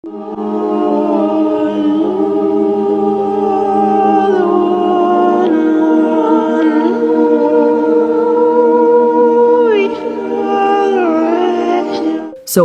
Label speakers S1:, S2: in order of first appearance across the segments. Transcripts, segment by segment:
S1: So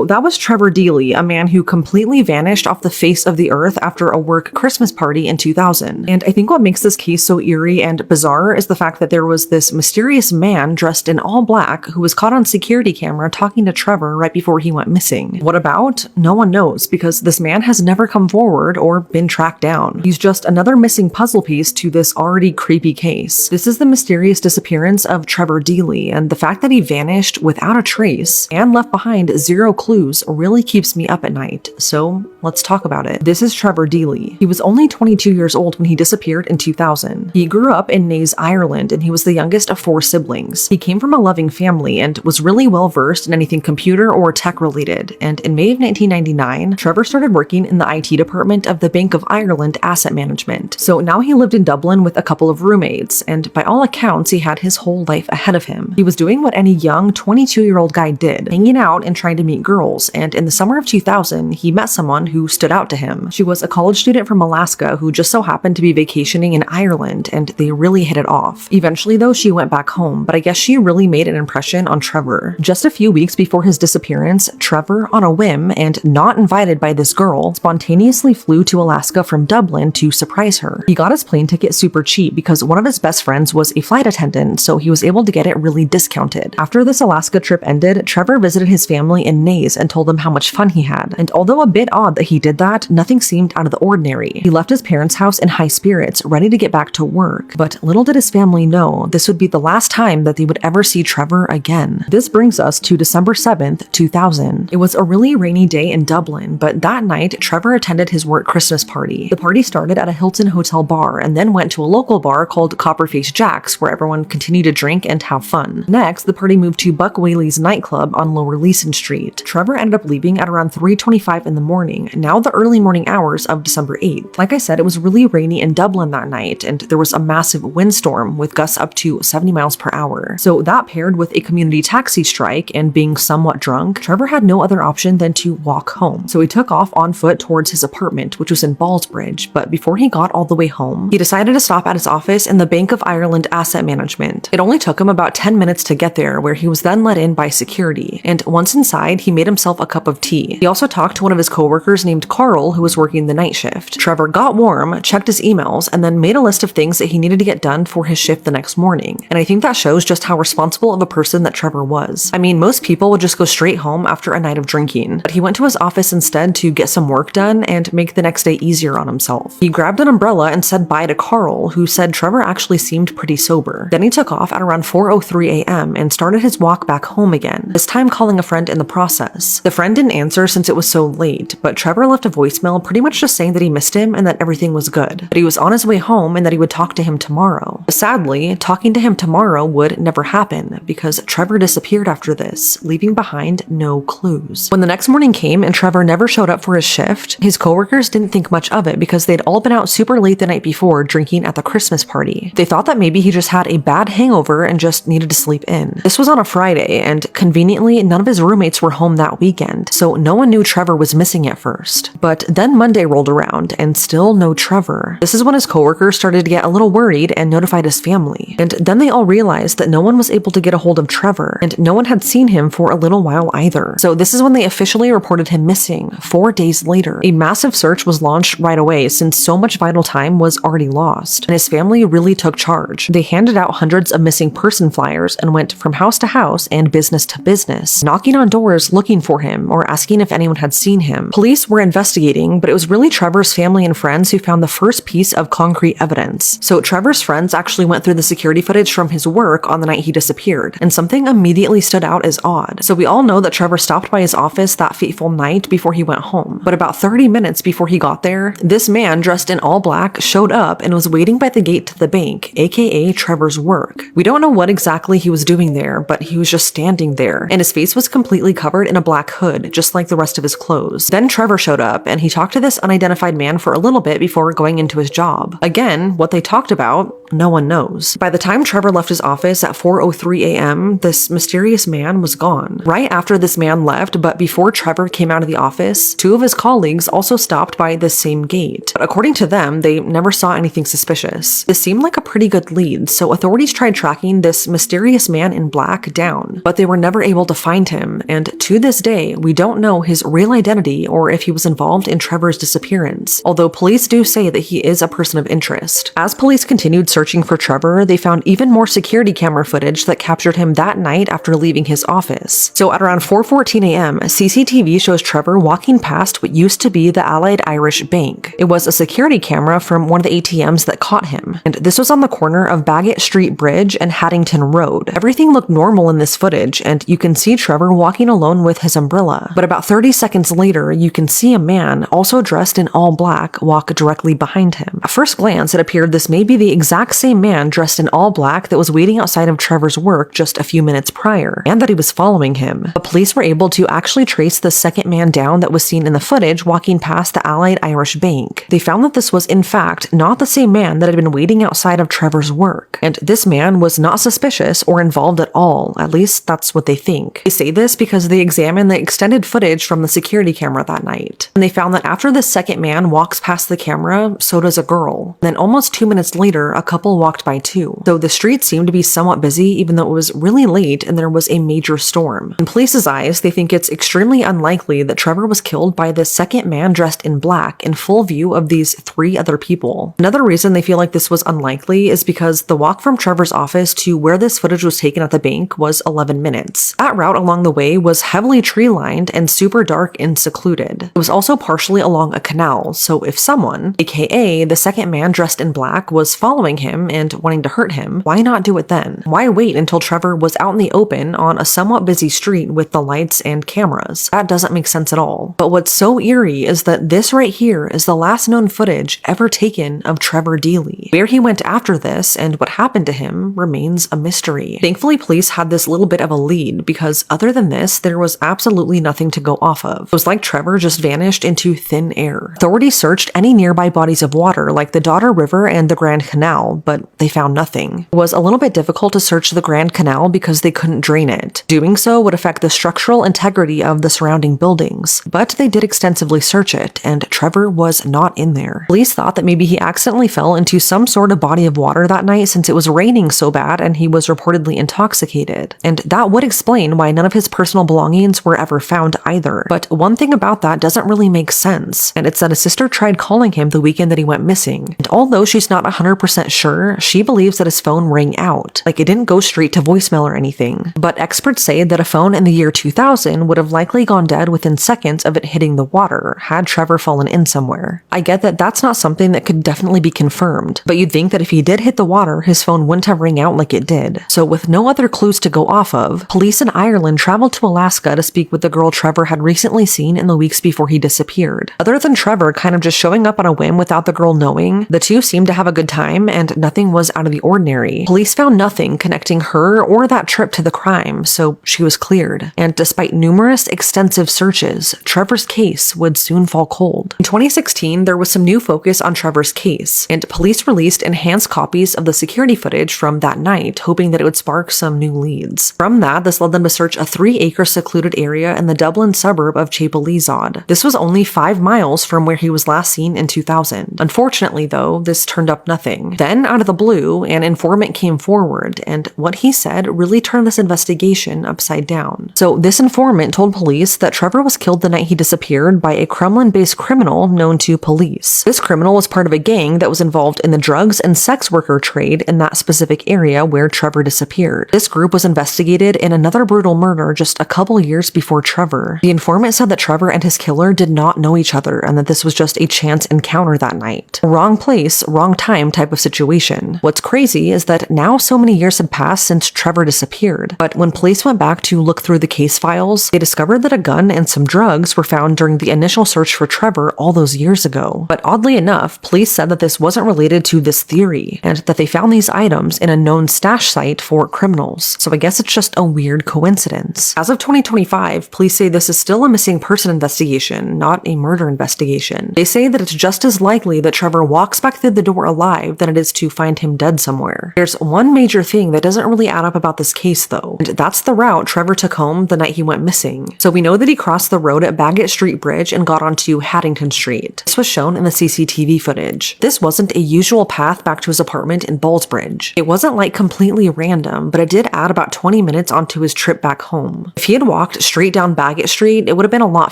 S1: that was Trevor Deely, a man who completely vanished off the face of the earth after a work Christmas party in 2000. And I think what makes this case so eerie and bizarre is the fact that there was this mysterious man dressed in all black who was caught on security camera talking to Trevor right before he went missing. What about? No one knows, because this man has never come forward or been tracked down. He's just another missing puzzle piece to this already creepy case. This is the mysterious disappearance of Trevor Deely, and the fact that he vanished without a trace and left behind zero clues really keeps me up at night. So let's talk about it. This is Trevor Deely. He was only 22 years old when he disappeared in 2000. He grew up in Naas, Ireland, and he was the youngest of 4 siblings. He came from a loving family and was really well versed in anything computer or tech related. And in May of 1999, Trevor started working in the IT department of the Bank of Ireland Asset Management. So now he lived in Dublin with a couple of roommates, and by all accounts, he had his whole life ahead of him. He was doing what any young 22-year-old guy did, hanging out and trying to meet girls, and in the summer of 2000, he met someone who stood out to him. She was a college student from Alaska who just so happened to be vacationing in Ireland, and they really hit it off. Eventually though, she went back home, but I guess she really made an impression on Trevor. Just a few weeks before his disappearance, Trevor, on a whim and not invited by this girl, spontaneously flew to Alaska from Dublin to surprise her. He got his plane ticket super cheap because one of his best friends was a flight attendant, so he was able to get it really discounted. After this Alaska trip ended, Trevor visited his family in Naas and told them how much fun he had. And although a bit odd that he did that, nothing seemed out of the ordinary. He left his parents' house in high spirits, ready to get back to work. But little did his family know this would be the last time that they would ever see Trevor again. This brings us to December 7th, 2000. It was a really rainy day in Dublin, but that night, Trevor attended his work Christmas party. The party started at a Hilton hotel bar and then went to a local bar called Copperface Jack's, where everyone continued to drink and have fun. Next, the party moved to Buck Whaley's nightclub on Lower Leeson Street. Trevor ended up leaving at around 3:25 in the morning, now the early morning hours of December 8th. Like I said, it was really rainy in Dublin that night, and there was a massive windstorm with gusts up to 70 miles per hour. So that paired with a community taxi strike and being somewhat drunk, Trevor had no other option than to walk home. So he took off on foot towards his apartment, which was in Ballsbridge, but before he got all the way home, he decided to stop at his office in the Bank of Ireland Asset Management. It only took him about 10 minutes to get there, where he was then let in by security, and once inside, he made himself a cup of tea. He also talked to one of his coworkers named Carl, who was working the night shift. Trevor got warm, checked his emails, and then made a list of things that he needed to get done for his shift the next morning. And I think that shows just how responsible of a person that Trevor was. I mean, most people would just go straight home after a night of drinking, but he went to his office instead to get some work done and make the next day easier on himself. He grabbed an umbrella and said bye to Carl, who said Trevor actually seemed pretty sober. Then he took off at around 4:03 a.m. and started his walk back home again, this time calling a friend in the process. The friend didn't answer since it was so late, but Trevor left a voicemail pretty much just saying that he missed him and that everything was good, that he was on his way home and that he would talk to him tomorrow. Sadly, talking to him tomorrow would never happen because Trevor disappeared after this, leaving behind no clues. When the next morning came and Trevor never showed up for his shift, his coworkers didn't think much of it because they'd all been out super late the night before drinking at the Christmas party. They thought that maybe he just had a bad hangover and just needed to sleep in. This was on a Friday, and conveniently, none of his roommates were home that weekend, so no one knew Trevor was missing at first. But then Monday rolled around, and still no Trevor. This is when his coworkers started to get a little worried and notified his family. And then they all realized that no one was able to get a hold of Trevor, and no one had seen him for a little while either. So this is when they officially reported him missing 4 days later. A massive search was launched right away since so much vital time was already lost, and his family really took charge. They handed out hundreds of missing person flyers and went from house to house and business to business, knocking on doors looking for him or asking if anyone had seen him. Police were investigating, but it was really Trevor's family and friends who found the first piece of concrete evidence. So Trevor's friends actually went through the security footage from his work on the night he disappeared, and something immediately stood out as odd. So we all know that Trevor stopped by his office that fateful night before he went home, but about 30 minutes before he got there, this man dressed in all black showed up and was waiting by the gate to the bank, aka Trevor's work. We don't know what exactly he was doing there, but he was just standing there, and his face was completely covered in in a black hood, just like the rest of his clothes. Then Trevor showed up, and he talked to this unidentified man for a little bit before going into his job. Again, what they talked about, no one knows. By the time Trevor left his office at 4:03 a.m., this mysterious man was gone. Right after this man left, but before Trevor came out of the office, two of his colleagues also stopped by the same gate. But according to them, they never saw anything suspicious. This seemed like a pretty good lead, so authorities tried tracking this mysterious man in black down, but they were never able to find him, and to this day, we don't know his real identity or if he was involved in Trevor's disappearance, although police do say that he is a person of interest. As police continued searching for Trevor, they found even more security camera footage that captured him that night after leaving his office. So at around 4:14 a.m., CCTV shows Trevor walking past what used to be the Allied Irish Bank. It was a security camera from one of the ATMs that caught him, and this was on the corner of Bagot Street Bridge and Haddington Road. Everything looked normal in this footage, and you can see Trevor walking alone with his umbrella. But about 30 seconds later, you can see a man, also dressed in all black, walk directly behind him. At first glance, it appeared this may be the exact same man dressed in all black that was waiting outside of Trevor's work just a few minutes prior, and that he was following him. But police were able to actually trace the second man down that was seen in the footage walking past the Allied Irish Bank. They found that this was in fact not the same man that had been waiting outside of Trevor's work, and this man was not suspicious or involved at all. At least that's what they think. They say this because they examined the extended footage from the security camera that night, and they found that after the second man walks past the camera, so does a girl. Then almost 2 minutes later, a couple walked by too. So the streets seemed to be somewhat busy even though it was really late and there was a major storm. In police's eyes, they think it's extremely unlikely that Trevor was killed by the second man dressed in black in full view of these three other people. Another reason they feel like this was unlikely is because the walk from Trevor's office to where this footage was taken at the bank was 11 minutes. That route along the way was heavily tree-lined and super dark and secluded. It was also partially along a canal, so if someone, aka the second man dressed in black, was following him and wanting to hurt him, why not do it then? Why wait until Trevor was out in the open on a somewhat busy street with the lights and cameras? That doesn't make sense at all. But what's so eerie is that this right here is the last known footage ever taken of Trevor Deely. Where he went after this and what happened to him remains a mystery. Thankfully, police had this little bit of a lead because other than this, there was absolutely nothing to go off of. It was like Trevor just vanished into thin air. Authorities searched any nearby bodies of water like the Dodder River and the Grand Canal, but they found nothing. It was a little bit difficult to search the Grand Canal because they couldn't drain it. Doing so would affect the structural integrity of the surrounding buildings, but they did extensively search it, and Trevor was not in there. Police thought that maybe he accidentally fell into some sort of body of water that night since it was raining so bad and he was reportedly intoxicated, and that would explain why none of his personal belongings were ever found either. But one thing about that doesn't really make sense, and it's that his sister tried calling him the weekend that he went missing, and although she's not 100% sure, she believes that his phone rang out, like it didn't go straight to voicemail or anything. But experts say that a phone in the year 2000 would have likely gone dead within seconds of it hitting the water, had Trevor fallen in somewhere. I get that that's not something that could definitely be confirmed, but you'd think that if he did hit the water, his phone wouldn't have rang out like it did. So with no other clues to go off of, police in Ireland traveled to Alaska to speak with the girl Trevor had recently seen in the weeks before he disappeared. Other than Trevor kind of just showing up on a whim without the girl knowing, the two seemed to have a good time and nothing was out of the ordinary. Police found nothing connecting her or that trip to the crime, so she was cleared. And despite numerous extensive searches, Trevor's case would soon fall cold. In 2016, there was some new focus on Trevor's case, and police released enhanced copies of the security footage from that night, hoping that it would spark some new leads. From that, this led them to search a 3-acre secluded area in the Dublin suburb of Chapelizod. This was only 5 miles from where he was last seen in 2000. Unfortunately, though, this turned up nothing. Then, out of the blue, an informant came forward, and what he said really turned this investigation upside down. So this informant told police that Trevor was killed the night he disappeared by a Kremlin-based criminal known to police. This criminal was part of a gang that was involved in the drugs and sex worker trade in that specific area where Trevor disappeared. This group was investigated in another brutal murder just a couple years before Trevor. The informant said that Trevor and his killer did not know each other and that this was just a chance encounter that night. Wrong place, wrong time type of situation. What's crazy is that now so many years had passed since Trevor disappeared, but when police went back to look through the case files, they discovered that a gun and some drugs were found during the initial search for Trevor all those years ago. But oddly enough, police said that this wasn't related to this theory, and that they found these items in a known stash site for criminals. So I guess it's just a weird coincidence. As of 2020, 2025, police say this is still a missing person investigation, not a murder investigation. They say that it's just as likely that Trevor walks back through the door alive than it is to find him dead somewhere. There's one major thing that doesn't really add up about this case though, and that's the route Trevor took home the night he went missing. So we know that he crossed the road at Bagot Street Bridge and got onto Haddington Street. This was shown in the CCTV footage. This wasn't a usual path back to his apartment in Ballsbridge. It wasn't like completely random, but it did add about 20 minutes onto his trip back home. If he had walked straight down Bagot Street, it would have been a lot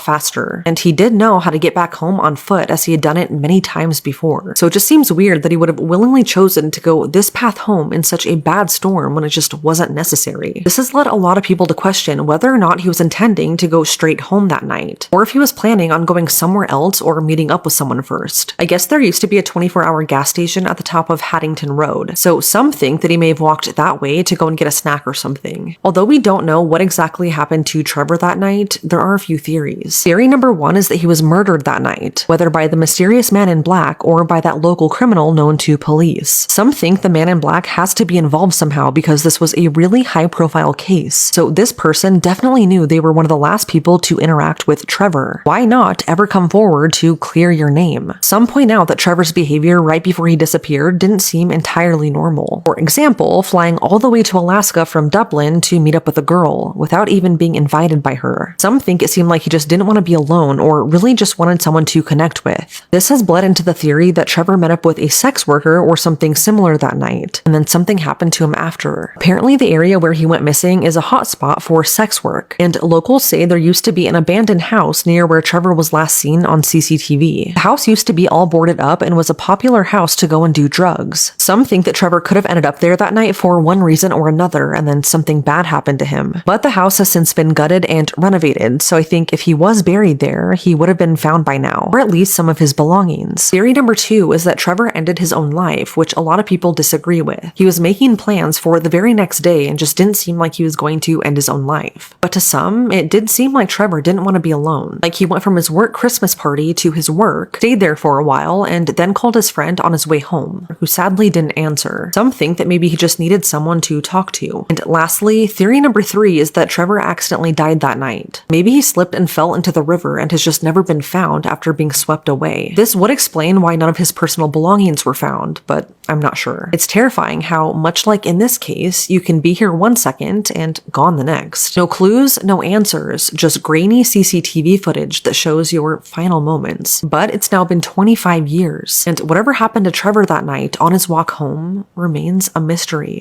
S1: faster, and he did know how to get back home on foot as he had done it many times before. So it just seems weird that he would have willingly chosen to go this path home in such a bad storm when it just wasn't necessary. This has led a lot of people to question whether or not he was intending to go straight home that night, or if he was planning on going somewhere else or meeting up with someone first. I guess there used to be a 24-hour gas station at the top of Haddington Road, so some think that he may have walked that way to go and get a snack or something. Although we don't know what exactly happened to Trevor that night, there are a few theories. Theory number one is that he was murdered that night, whether by the mysterious man in black or by that local criminal known to police. Some think the man in black has to be involved somehow because this was a really high-profile case, so this person definitely knew they were one of the last people to interact with Trevor. Why not ever come forward to clear your name? Some point out that Trevor's behavior right before he disappeared didn't seem entirely normal. For example, flying all the way to Alaska from Dublin to meet up with a girl without even being invited by her. Some think it seemed like he just didn't want to be alone or really just wanted someone to connect with. This has bled into the theory that Trevor met up with a sex worker or something similar that night, and then something happened to him after. Apparently the area where he went missing is a hotspot for sex work, and locals say there used to be an abandoned house near where Trevor was last seen on CCTV. The house used to be all boarded up and was a popular house to go and do drugs. Some think that Trevor could have ended up there that night for one reason or another, and then something bad happened to him. But the house has since been gutted and renovated, so I think if he was buried there, he would have been found by now, or at least some of his belongings. Theory number two is that Trevor ended his own life, which a lot of people disagree with. He was making plans for the very next day and just didn't seem like he was going to end his own life. But to some, it did seem like Trevor didn't want to be alone. Like he went from his work Christmas party to his work, stayed there for a while, and then called his friend on his way home, who sadly didn't answer. Some think that maybe he just needed someone to talk to. And lastly, theory number three is that Trevor accidentally died that night. Maybe he slipped and fell into the river and has just never been found after being swept away. This would explain why none of his personal belongings were found, but I'm not sure. It's terrifying how, much like in this case, you can be here one second and gone the next. No clues, no answers, just grainy CCTV footage that shows your final moments. But it's now been 25 years, and whatever happened to Trevor that night on his walk home remains a mystery.